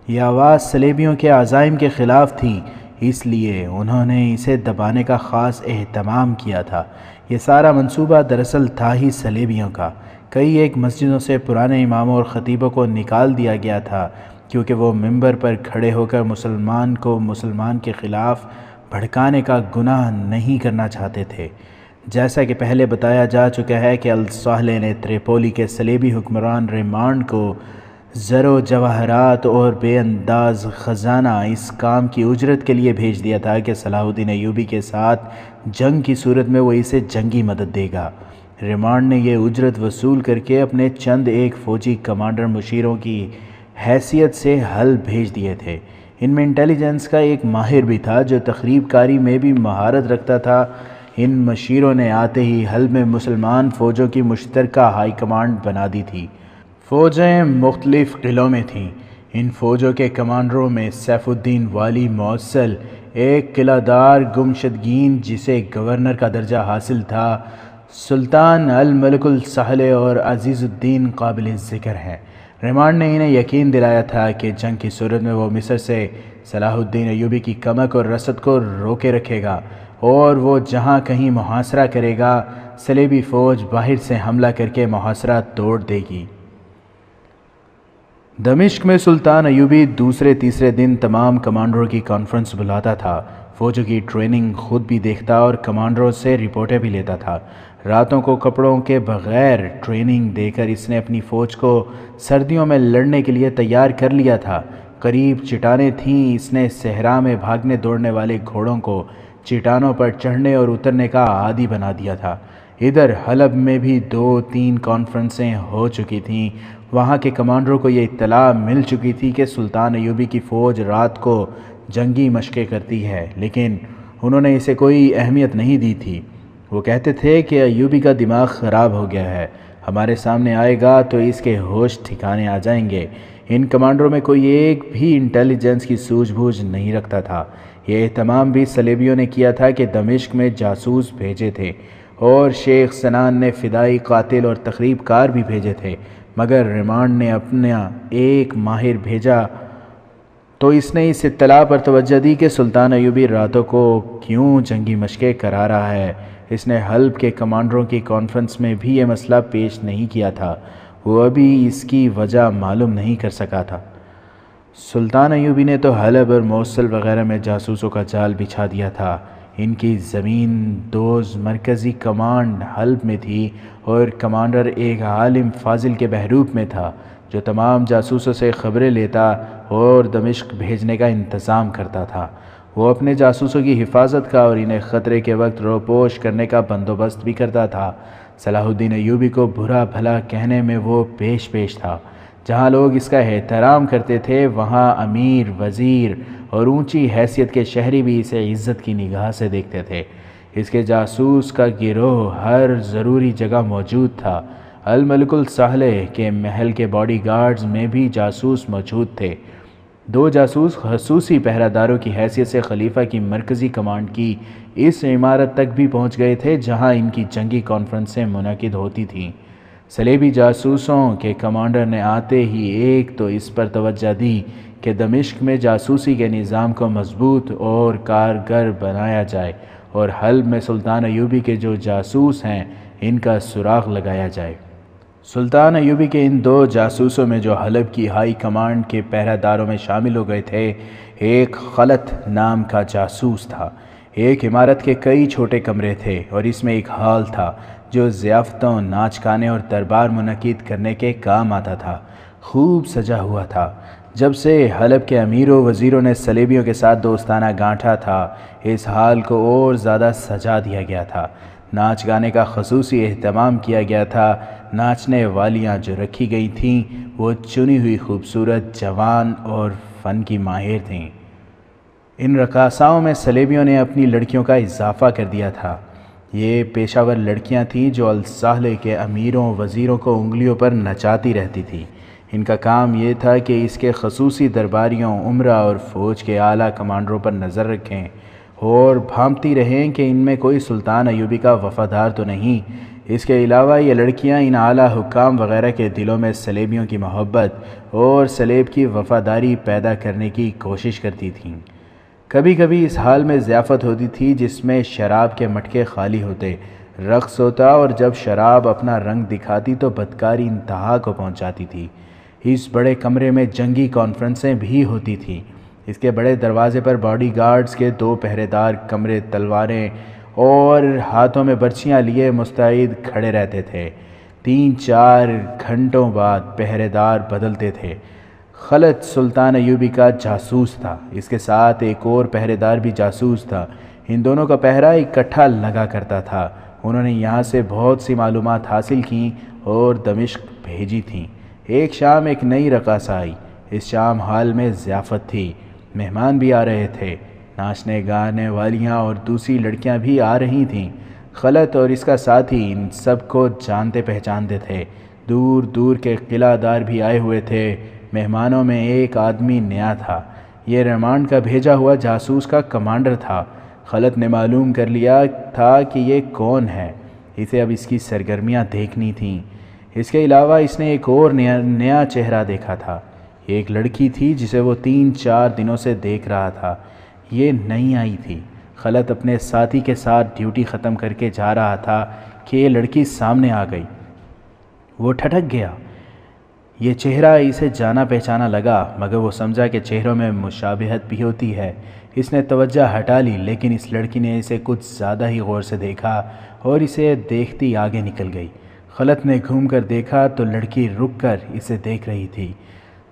یہ آواز صلیبیوں کے عزائم کے خلاف تھی، اس لیے انہوں نے اسے دبانے کا خاص اہتمام کیا تھا۔ یہ سارا منصوبہ دراصل تھا ہی صلیبیوں کا۔ کئی ایک مسجدوں سے پرانے اماموں اور خطیبوں کو نکال دیا گیا تھا کیونکہ وہ منبر پر کھڑے ہو کر مسلمان کے خلاف بھڑکانے کا گناہ نہیں کرنا چاہتے تھے۔ جیسا کہ پہلے بتایا جا چکا ہے کہ الصالح نے تریپولی کے صلیبی حکمران ریمانڈ کو زر و جواہرات اور بے انداز خزانہ اس کام کی اجرت کے لیے بھیج دیا تھا کہ صلاح الدین ایوبی کے ساتھ جنگ کی صورت میں وہ اسے جنگی مدد دے گا۔ ریمانڈ نے یہ اجرت وصول کر کے اپنے چند ایک فوجی کمانڈر مشیروں کی حیثیت سے حلب بھیج دیے تھے۔ ان میں انٹیلیجنس کا ایک ماہر بھی تھا جو تخریب کاری میں بھی مہارت رکھتا تھا۔ ان مشیروں نے آتے ہی حلب میں مسلمان فوجوں کی مشترکہ ہائی کمانڈ بنا دی تھی۔ فوجیں مختلف قلعوں میں تھیں۔ ان فوجوں کے کمانڈروں میں سیف الدین والی موصل، ایک قلعہ دار گمشدگین جسے گورنر کا درجہ حاصل تھا، سلطان الملک السہل اور عزیز الدین قابل ذکر ہے۔ ریمانڈ نے انہیں یقین دلایا تھا کہ جنگ کی صورت میں وہ مصر سے صلاح الدین ایوبی کی کمک اور رسد کو روکے رکھے گا، اور وہ جہاں کہیں محاصرہ کرے گا صلیبی فوج باہر سے حملہ کر کے محاصرہ توڑ دے گی۔ دمشق میں سلطان ایوبی دوسرے تیسرے دن تمام کمانڈروں کی کانفرنس بلاتا تھا، فوجوں کی ٹریننگ خود بھی دیکھتا اور کمانڈروں سے رپورٹیں بھی لیتا تھا۔ راتوں کو کپڑوں کے بغیر ٹریننگ دے کر اس نے اپنی فوج کو سردیوں میں لڑنے کے لیے تیار کر لیا تھا۔ قریب چٹانیں تھیں، اس نے صحرا میں بھاگنے دوڑنے والے گھوڑوں کو چٹانوں پر چڑھنے اور اترنے کا عادی بنا دیا تھا۔ ادھر حلب میں بھی 2-3 کانفرنسیں ہو چکی تھیں۔ وہاں کے کمانڈروں کو یہ اطلاع مل چکی تھی کہ سلطان ایوبی کی فوج رات کو جنگی مشقیں کرتی ہے، لیکن انہوں نے اسے کوئی اہمیت نہیں دی تھی۔ وہ کہتے تھے کہ ایوبی کا دماغ خراب ہو گیا ہے، ہمارے سامنے آئے گا تو اس کے ہوش ٹھکانے آ جائیں گے۔ ان کمانڈروں میں کوئی ایک بھی انٹیلیجنس کی سوجھ بوجھ نہیں رکھتا تھا۔ یہ اہتمام بھی صلیبیوں نے کیا تھا کہ دمشق میں جاسوس بھیجے تھے، اور شیخ سنان نے فدائی قاتل اور تخریب کار بھی بھیجے تھے، مگر ریمانڈ نے اپنا ایک ماہر بھیجا تو اس نے اس اطلاع پر توجہ دی کہ سلطان ایوبی راتوں کو کیوں جنگی مشقیں کرا رہا ہے۔ اس نے حلب کے کمانڈروں کی کانفرنس میں بھی یہ مسئلہ پیش نہیں کیا تھا، وہ ابھی اس کی وجہ معلوم نہیں کر سکا تھا۔ سلطان ایوبی نے تو حلب اور موصل وغیرہ میں جاسوسوں کا جال بچھا دیا تھا۔ ان کی زمین دوز مرکزی کمانڈ حلب میں تھی اور کمانڈر ایک عالم فاضل کے بحروپ میں تھا، جو تمام جاسوسوں سے خبریں لیتا اور دمشق بھیجنے کا انتظام کرتا تھا۔ وہ اپنے جاسوسوں کی حفاظت کا اور انہیں خطرے کے وقت روپوش کرنے کا بندوبست بھی کرتا تھا۔ صلاح الدین ایوبی کو برا بھلا کہنے میں وہ پیش تھا۔ جہاں لوگ اس کا احترام کرتے تھے، وہاں امیر، وزیر اور اونچی حیثیت کے شہری بھی اسے عزت کی نگاہ سے دیکھتے تھے۔ اس کے جاسوس کا گروہ ہر ضروری جگہ موجود تھا۔ الملک السہل کے محل کے باڈی گارڈز میں بھی جاسوس موجود تھے۔ 2 جاسوس خصوصی پہرہ داروں کی حیثیت سے خلیفہ کی مرکزی کمانڈ کی اس عمارت تک بھی پہنچ گئے تھے جہاں ان کی جنگی کانفرنسیں منعقد ہوتی تھیں۔ صلیبی جاسوسوں کے کمانڈر نے آتے ہی ایک تو اس پر توجہ دی کہ دمشق میں جاسوسی کے نظام کو مضبوط اور کارگر بنایا جائے، اور حلب میں سلطان ایوبی کے جو جاسوس ہیں ان کا سراغ لگایا جائے۔ سلطان ایوبی کے ان 2 جاسوسوں میں جو حلب کی ہائی کمانڈ کے پہرہ داروں میں شامل ہو گئے تھے، ایک خلط نام کا جاسوس تھا۔ ایک عمارت کے کئی چھوٹے کمرے تھے اور اس میں ایک ہال تھا جو ضیافتوں، ناچ گانے اور دربار منعقد کرنے کے کام آتا تھا۔ خوب سجا ہوا تھا۔ جب سے حلب کے امیروں وزیروں نے صلیبیوں کے ساتھ دوستانہ گانٹھا تھا، اس حال کو اور زیادہ سجا دیا گیا تھا۔ ناچ گانے کا خصوصی اہتمام کیا گیا تھا۔ ناچنے والیاں جو رکھی گئی تھیں وہ چنی ہوئی خوبصورت، جوان اور فن کی ماہر تھیں۔ ان رقاصاؤں میں صلیبیوں نے اپنی لڑکیوں کا اضافہ کر دیا تھا۔ یہ پیشہ ور لڑکیاں تھیں جو السہل کے امیروں وزیروں کو انگلیوں پر نچاتی رہتی تھیں۔ ان کا کام یہ تھا کہ اس کے خصوصی درباریوں، امراء اور فوج کے اعلیٰ کمانڈروں پر نظر رکھیں اور بھانپتی رہیں کہ ان میں کوئی سلطان ایوبی کا وفادار تو نہیں۔ اس کے علاوہ یہ لڑکیاں ان اعلیٰ حکام وغیرہ کے دلوں میں صلیبیوں کی محبت اور صلیب کی وفاداری پیدا کرنے کی کوشش کرتی تھیں۔ کبھی کبھی اس حال میں ضیافت ہوتی تھی جس میں شراب کے مٹکے خالی ہوتے، رقص ہوتا، اور جب شراب اپنا رنگ دکھاتی تو بدکاری انتہا کو پہنچ جاتی تھی۔ اس بڑے کمرے میں جنگی کانفرنسیں بھی ہوتی تھیں۔ اس کے بڑے دروازے پر باڈی گارڈز کے 2 پہرے دار کمرے تلواریں اور ہاتھوں میں برچیاں لیے مستعد کھڑے رہتے تھے۔ 3-4 گھنٹوں بعد پہرے دار بدلتے تھے۔ خلط سلطان ایوبی کا جاسوس تھا، اس کے ساتھ ایک اور پہرے دار بھی جاسوس تھا۔ ان دونوں کا پہرہ اکٹھا لگا کرتا تھا۔ انہوں نے یہاں سے بہت سی معلومات حاصل کیں اور دمشق بھیجی تھیں۔ ایک شام ایک نئی رقاصہ آئی۔ اس شام حال میں ضیافت تھی، مہمان بھی آ رہے تھے، ناچنے گانے والیاں اور دوسری لڑکیاں بھی آ رہی تھیں۔ خلط اور اس کا ساتھی ان سب کو جانتے پہچانتے تھے۔ دور دور کے قلعہ دار بھی آئے ہوئے تھے۔ مہمانوں میں ایک آدمی نیا تھا۔ یہ ریمانڈ کا بھیجا ہوا جاسوس کا کمانڈر تھا۔ خلط نے معلوم کر لیا تھا کہ یہ کون ہے، اسے اب اس کی سرگرمیاں دیکھنی تھیں۔ اس کے علاوہ اس نے ایک اور نیا چہرہ دیکھا تھا۔ یہ ایک لڑکی تھی جسے وہ 3-4 دنوں سے دیکھ رہا تھا۔ یہ نئی آئی تھی۔ خلط اپنے ساتھی کے ساتھ ڈیوٹی ختم کر کے جا رہا تھا کہ یہ لڑکی سامنے آ گئی۔ وہ ٹھٹک گیا۔ یہ چہرہ اسے جانا پہچانا لگا، مگر وہ سمجھا کہ چہروں میں مشابہت بھی ہوتی ہے۔ اس نے توجہ ہٹا لی، لیکن اس لڑکی نے اسے کچھ زیادہ ہی غور سے دیکھا اور اسے دیکھتی آگے نکل گئی۔ خلط نے گھوم کر دیکھا تو لڑکی رک کر اسے دیکھ رہی تھی۔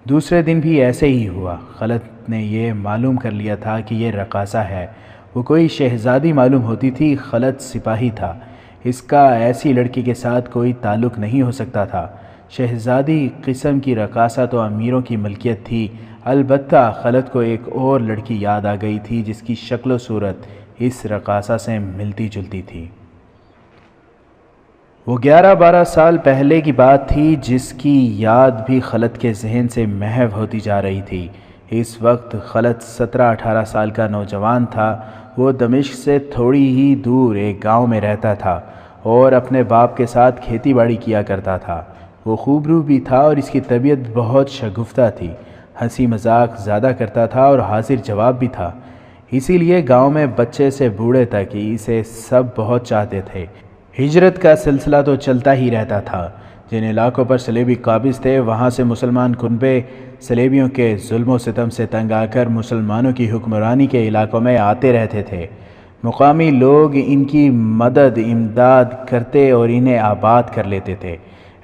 دوسرے دن بھی ایسے ہی ہوا۔ خلط نے یہ معلوم کر لیا تھا کہ یہ رقاصہ ہے۔ وہ کوئی شہزادی معلوم ہوتی تھی۔ خلط سپاہی تھا، اس کا ایسی لڑکی کے ساتھ کوئی تعلق نہیں ہو سکتا تھا۔ شہزادی قسم کی رقاصہ تو امیروں کی ملکیت تھی۔ البتہ خلط کو ایک اور لڑکی یاد آ گئی تھی جس کی شکل و صورت اس رقاصہ سے ملتی جلتی تھی۔ وہ 11-12 سال پہلے کی بات تھی جس کی یاد بھی خلط کے ذہن سے محو ہوتی جا رہی تھی۔ اس وقت خلط 17-18 سال کا نوجوان تھا۔ وہ دمشق سے تھوڑی ہی دور ایک گاؤں میں رہتا تھا اور اپنے باپ کے ساتھ کھیتی باڑی کیا کرتا تھا۔ وہ خوبرو بھی تھا اور اس کی طبیعت بہت شگفتہ تھی۔ ہنسی مذاق زیادہ کرتا تھا اور حاضر جواب بھی تھا، اسی لیے گاؤں میں بچے سے بوڑھے تک اسے سب بہت چاہتے تھے۔ ہجرت کا سلسلہ تو چلتا ہی رہتا تھا۔ جن علاقوں پر صلیبی قابض تھے وہاں سے مسلمان کنبے صلیبیوں کے ظلم و ستم سے تنگ آ کر مسلمانوں کی حکمرانی کے علاقوں میں آتے رہتے تھے۔ مقامی لوگ ان کی مدد امداد کرتے اور انہیں آباد کر لیتے تھے۔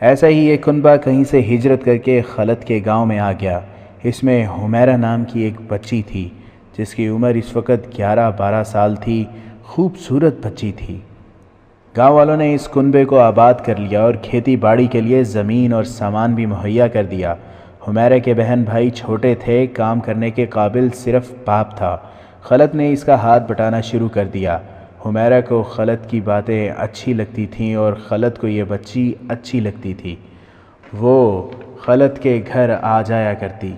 ایسا ہی ایک کنبہ کہیں سے ہجرت کر کے خلط کے گاؤں میں آ گیا۔ اس میں حمیرہ نام کی ایک بچی تھی جس کی عمر اس وقت 11-12 سال تھی۔ خوبصورت بچی تھی۔ گاؤں والوں نے اس کنبے کو آباد کر لیا اور کھیتی باڑی کے لیے زمین اور سامان بھی مہیا کر دیا۔ حمیرہ کے بہن بھائی چھوٹے تھے، کام کرنے کے قابل صرف باپ تھا۔ خلط نے اس کا ہاتھ بٹانا شروع کر دیا۔ حمیرہ کو خلط کی باتیں اچھی لگتی تھیں اور خلط کو یہ بچی اچھی لگتی تھی۔ وہ خلط کے گھر آ جایا کرتی۔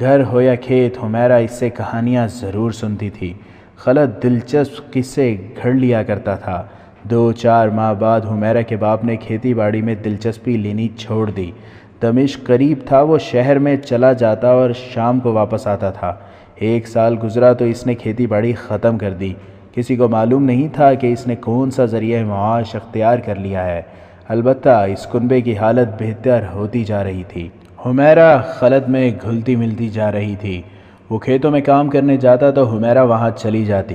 گھر ہو یا کھیت، حمیرہ اس سے کہانیاں ضرور سنتی تھی۔ خلط دلچسپ قصے گھڑ لیا کرتا تھا۔ 2-4 ماہ بعد حمیرہ کے باپ نے کھیتی باڑی میں دلچسپی لینی چھوڑ دی۔ دمشق قریب تھا، وہ شہر میں چلا جاتا اور شام کو واپس آتا تھا۔ 1 سال گزرا تو اس نے کھیتی باڑی ختم کر دی۔ کسی کو معلوم نہیں تھا کہ اس نے کون سا ذریعہ معاش اختیار کر لیا ہے۔ البتہ اس کنبے کی حالت بہتر ہوتی جا رہی تھی۔ حمیرہ خلط میں گھلتی ملتی جا رہی تھی۔ وہ کھیتوں میں کام کرنے جاتا تو حمیرہ وہاں چلی جاتی،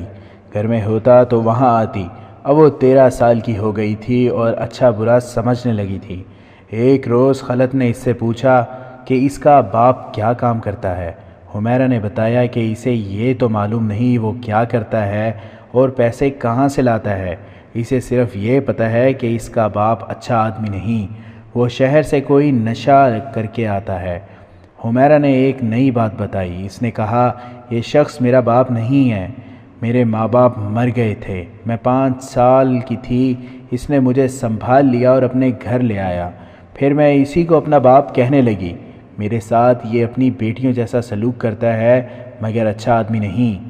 گھر میں ہوتا تو وہاں آتی۔ اب وہ 13 سال کی ہو گئی تھی اور اچھا برا سمجھنے لگی تھی۔ ایک روز خلط نے اس سے پوچھا کہ اس کا باپ کیا کام کرتا ہے۔ حمیرہ نے بتایا کہ اسے یہ تو معلوم نہیں وہ کیا کرتا ہے اور پیسے کہاں سے لاتا ہے، اسے صرف یہ پتہ ہے کہ اس کا باپ اچھا آدمی نہیں، وہ شہر سے کوئی نشہ کر کے آتا ہے۔ حمیرہ نے ایک نئی بات بتائی۔ اس نے کہا، یہ شخص میرا باپ نہیں ہے، میرے ماں باپ مر گئے تھے، میں 5 سال کی تھی، اس نے مجھے سنبھال لیا اور اپنے گھر لے آیا، پھر میں اسی کو اپنا باپ کہنے لگی۔ میرے ساتھ یہ اپنی بیٹیوں جیسا سلوک کرتا ہے مگر اچھا آدمی نہیں۔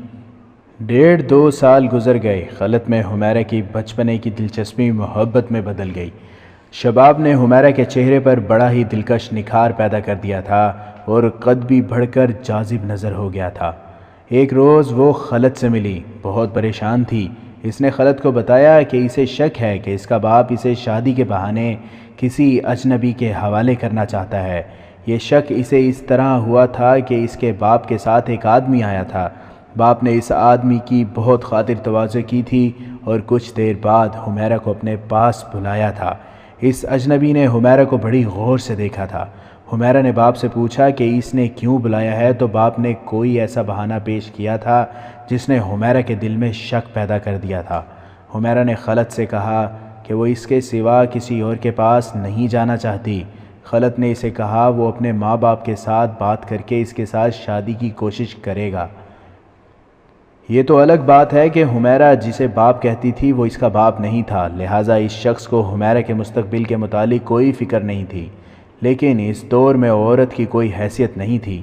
1.5-2 سال گزر گئے۔ خلط میں حمیرہ کی بچپنے کی دلچسپی محبت میں بدل گئی۔ شباب نے حمیرہ کے چہرے پر بڑا ہی دلکش نکھار پیدا کر دیا تھا اور قد بھی بڑھ کر جاذب نظر ہو گیا تھا۔ ایک روز وہ خلط سے ملی، بہت پریشان تھی۔ اس نے خلط کو بتایا کہ اسے شک ہے کہ اس کا باپ اسے شادی کے بہانے کسی اجنبی کے حوالے کرنا چاہتا ہے۔ یہ شک اسے اس طرح ہوا تھا کہ اس کے باپ کے ساتھ ایک آدمی آیا تھا۔ باپ نے اس آدمی کی بہت خاطر تواضع کی تھی اور کچھ دیر بعد حمیرہ کو اپنے پاس بلایا تھا۔ اس اجنبی نے حمیرہ کو بڑی غور سے دیکھا تھا۔ حمیرہ نے باپ سے پوچھا کہ اس نے کیوں بلایا ہے تو باپ نے کوئی ایسا بہانہ پیش کیا تھا جس نے حمیرہ کے دل میں شک پیدا کر دیا تھا۔ حمیرہ نے خلط سے کہا کہ وہ اس کے سوا کسی اور کے پاس نہیں جانا چاہتی۔ خلط نے اسے کہا وہ اپنے ماں باپ کے ساتھ بات کر کے اس کے ساتھ شادی کی کوشش کرے گا۔ یہ تو الگ بات ہے کہ حمیرہ جسے باپ کہتی تھی وہ اس کا باپ نہیں تھا، لہٰذا اس شخص کو حمیرہ کے مستقبل کے متعلق کوئی فکر نہیں تھی۔ لیکن اس دور میں عورت کی کوئی حیثیت نہیں تھی۔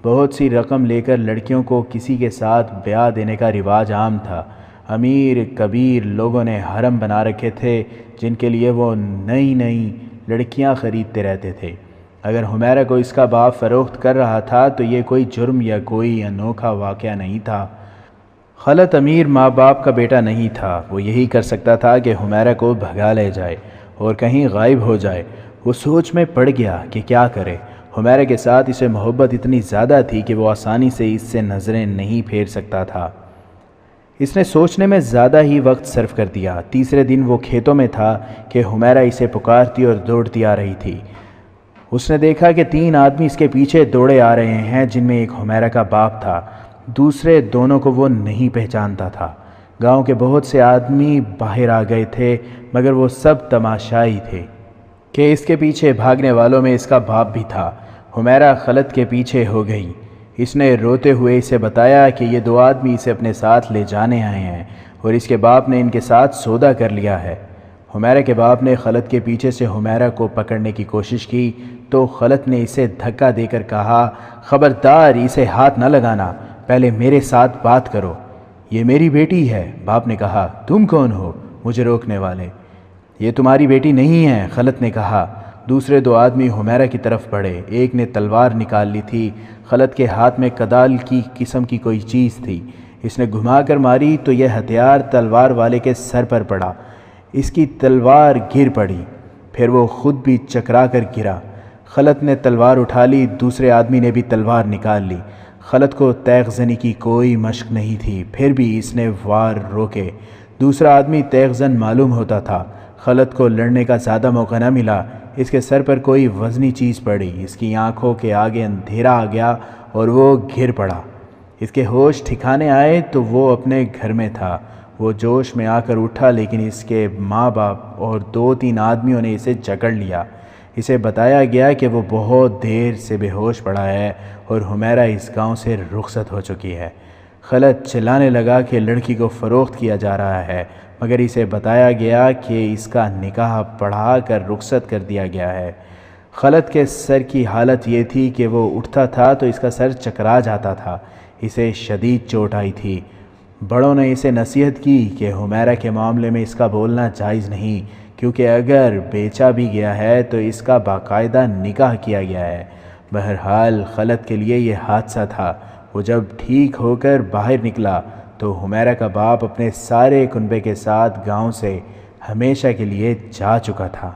بہت سی رقم لے کر لڑکیوں کو کسی کے ساتھ بیاہ دینے کا رواج عام تھا۔ امیر کبیر لوگوں نے حرم بنا رکھے تھے جن کے لیے وہ نئی نئی لڑکیاں خریدتے رہتے تھے۔ اگر حمیرہ کو اس کا باپ فروخت کر رہا تھا تو یہ کوئی جرم یا کوئی انوکھا واقعہ نہیں تھا۔ خلت امیر ماں باپ کا بیٹا نہیں تھا، وہ یہی کر سکتا تھا کہ حمیرہ کو بھگا لے جائے اور کہیں غائب ہو جائے۔ وہ سوچ میں پڑ گیا کہ کیا کرے۔ حمیرہ کے ساتھ اسے محبت اتنی زیادہ تھی کہ وہ آسانی سے اس سے نظریں نہیں پھیر سکتا تھا۔ اس نے سوچنے میں زیادہ ہی وقت صرف کر دیا۔ تیسرے دن وہ کھیتوں میں تھا کہ حمیرہ اسے پکارتی اور دوڑتی آ رہی تھی۔ اس نے دیکھا کہ 3 آدمی اس کے پیچھے دوڑے آ رہے ہیں، جن میں ایک حمیرہ کا باپ تھا، دوسرے دونوں کو وہ نہیں پہچانتا تھا۔ گاؤں کے بہت سے آدمی باہر آ گئے تھے، مگر وہ سب تماشائی تھے کہ اس کے پیچھے بھاگنے والوں میں اس کا باپ بھی تھا۔ حمیرہ خلت کے پیچھے ہو گئی۔ اس نے روتے ہوئے اسے بتایا کہ یہ 2 آدمی اسے اپنے ساتھ لے جانے آئے ہیں اور اس کے باپ نے ان کے ساتھ سودا کر لیا ہے۔ حمیرہ کے باپ نے خلت کے پیچھے سے حمیرہ کو پکڑنے کی کوشش کی تو خلت نے اسے دھکا دے کر کہا، خبردار، اسے ہاتھ نہ لگانا، پہلے میرے ساتھ بات کرو۔ یہ میری بیٹی ہے۔ باپ نے کہا، تم کون ہو مجھے روکنے والے؟ یہ تمہاری بیٹی نہیں ہے، خلت نے کہا۔ دوسرے 2 آدمی حمیرہ کی طرف بڑھے۔ ایک نے تلوار نکال لی تھی۔ خلت کے ہاتھ میں کدال کی قسم کی کوئی چیز تھی۔ اس نے گھما کر ماری تو یہ ہتھیار تلوار والے کے سر پر پڑا۔ اس کی تلوار گر پڑی، پھر وہ خود بھی چکرا کر گرا۔ خلت نے تلوار اٹھا لی، دوسرے آدمی نے بھی تلوار نکال لی۔ خلت کو تیغ زنی کی کوئی مشق نہیں تھی، پھر بھی اس نے وار روکے۔ دوسرا آدمی تیغ زن معلوم ہوتا تھا۔ خلت کو لڑنے کا زیادہ موقع نہ ملا۔ اس کے سر پر کوئی وزنی چیز پڑی، اس کی آنکھوں کے آگے اندھیرا آ گیا اور وہ گر پڑا۔ اس کے ہوش ٹھکانے آئے تو وہ اپنے گھر میں تھا۔ وہ جوش میں آ کر اٹھا، لیکن اس کے ماں باپ اور 2-3 آدمیوں نے اسے جکڑ لیا۔ اسے بتایا گیا کہ وہ بہت دیر سے بے ہوش پڑا ہے اور حمیرہ اس گاؤں سے رخصت ہو چکی ہے۔ خلت چلانے لگا کہ لڑکی کو فروخت کیا جا رہا ہے، مگر اسے بتایا گیا کہ اس کا نکاح پڑھا کر رخصت کر دیا گیا ہے۔ خلت کے سر کی حالت یہ تھی کہ وہ اٹھتا تھا تو اس کا سر چکرا جاتا تھا۔ اسے شدید چوٹ آئی تھی۔ بڑوں نے اسے نصیحت کی کہ حمیرہ کے معاملے میں اس کا بولنا جائز نہیں، کیونکہ اگر بیچا بھی گیا ہے تو اس کا باقاعدہ نکاح کیا گیا ہے۔ بہرحال خلت کے لیے یہ حادثہ تھا۔ وہ جب ٹھیک ہو کر باہر نکلا تو حمیرہ کا باپ اپنے سارے کنبے کے ساتھ گاؤں سے ہمیشہ کے لیے جا چکا تھا۔